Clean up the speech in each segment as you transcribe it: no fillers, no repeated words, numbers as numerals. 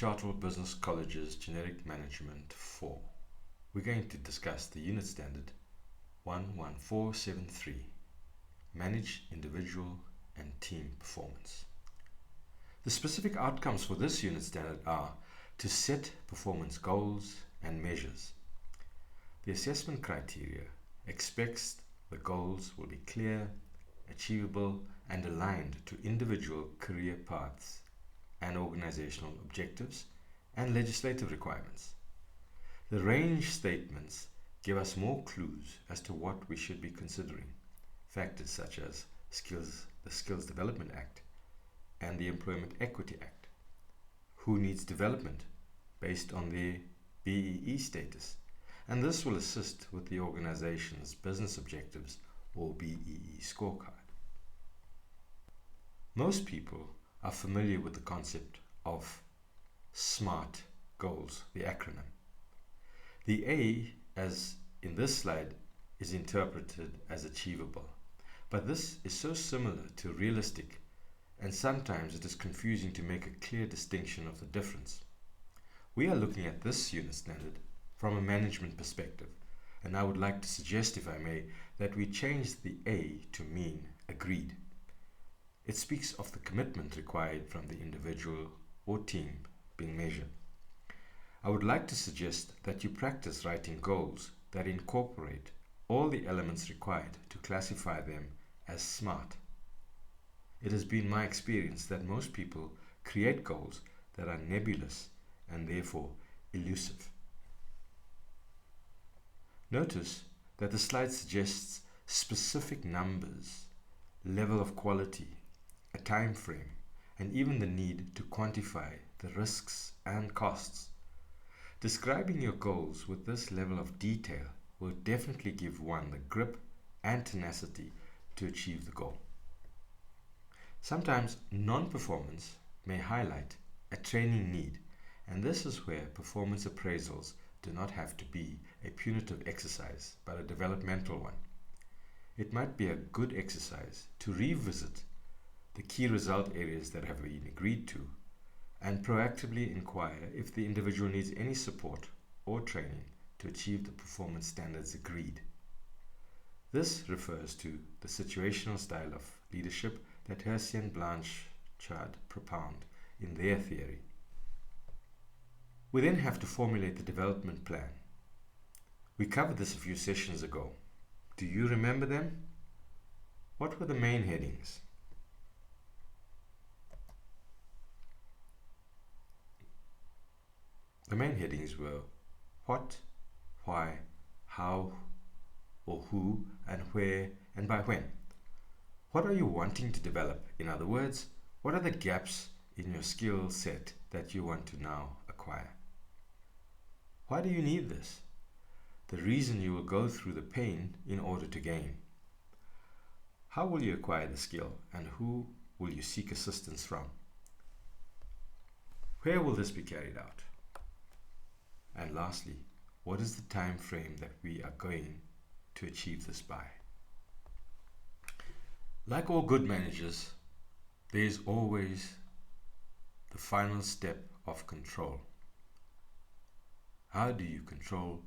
Chartered Business College's Generic Management 4. We're going to discuss the unit standard 11473, Manage Individual and Team Performance. The specific outcomes for this unit standard are to set performance goals and measures. The assessment criteria expects the goals will be clear, achievable, and aligned to individual career paths and organizational objectives and legislative requirements. The range statements give us more clues as to what we should be considering. Factors such as the Skills Development Act and the Employment Equity Act. Who needs development based on their BEE status? And this will assist with the organization's business objectives or BEE scorecard. Most people are familiar with the concept of SMART goals, the acronym. The A, as in this slide, is interpreted as achievable, but this is so similar to realistic, and sometimes it is confusing to make a clear distinction of the difference. We are looking at this unit standard from a management perspective, and I would like to suggest, if I may, that we change the A to mean agreed. It speaks of the commitment required from the individual or team being measured. I would like to suggest that you practice writing goals that incorporate all the elements required to classify them as SMART. It has been my experience that most people create goals that are nebulous and therefore elusive. Notice that the slide suggests specific numbers, level of quality, a time frame, and even the need to quantify the risks and costs. Describing your goals with this level of detail will definitely give one the grip and tenacity to achieve the goal. Sometimes non-performance may highlight a training need, and this is where performance appraisals do not have to be a punitive exercise, but a developmental one. It might be a good exercise to revisit the key result areas that have been agreed to and proactively inquire if the individual needs any support or training to achieve the performance standards agreed. This refers to the situational style of leadership that Hersey and Blanchard propound in their theory. We then have to formulate the development plan. We covered this a few sessions ago. Do you remember them? What were the main headings? The main headings were what, why, how, or who, and where, and by when. What are you wanting to develop? In other words, what are the gaps in your skill set that you want to now acquire? Why do you need this? The reason you will go through the pain in order to gain. How will you acquire the skill, and who will you seek assistance from? Where will this be carried out? And lastly, what is the time frame that we are going to achieve this by? Like all good managers, there is always the final step of control. How do you control,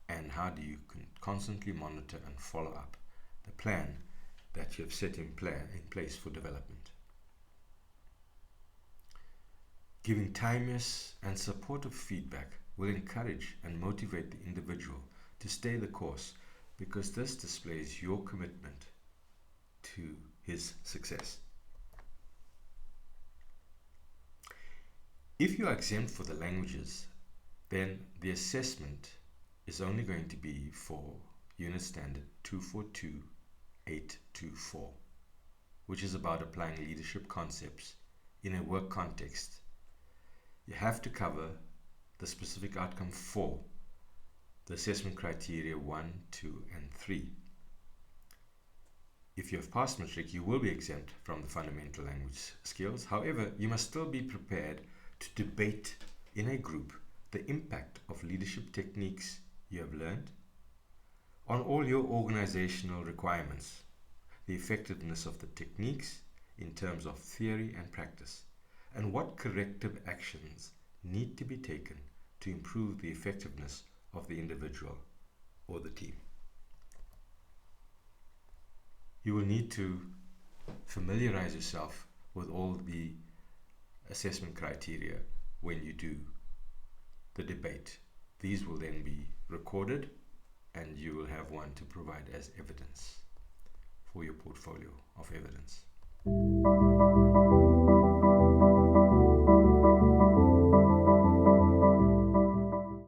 and how do you constantly monitor and follow up the plan that you have set in place for development? Giving timeous and supportive feedback will encourage and motivate the individual to stay the course, because this displays your commitment to his success. If you are exempt for the languages, then the assessment is only going to be for Unit Standard 242824, which is about applying leadership concepts in a work context. You have to cover the specific outcome for the assessment criteria 1, 2, and 3. If you have passed matric, you will be exempt from the fundamental language skills. However, you must still be prepared to debate in a group the impact of leadership techniques you have learned on all your organizational requirements, the effectiveness of the techniques in terms of theory and practice, and what corrective actions need to be taken to improve the effectiveness of the individual or the team. You will need to familiarize yourself with all the assessment criteria when you do the debate. These will then be recorded and you will have one to provide as evidence for your portfolio of evidence.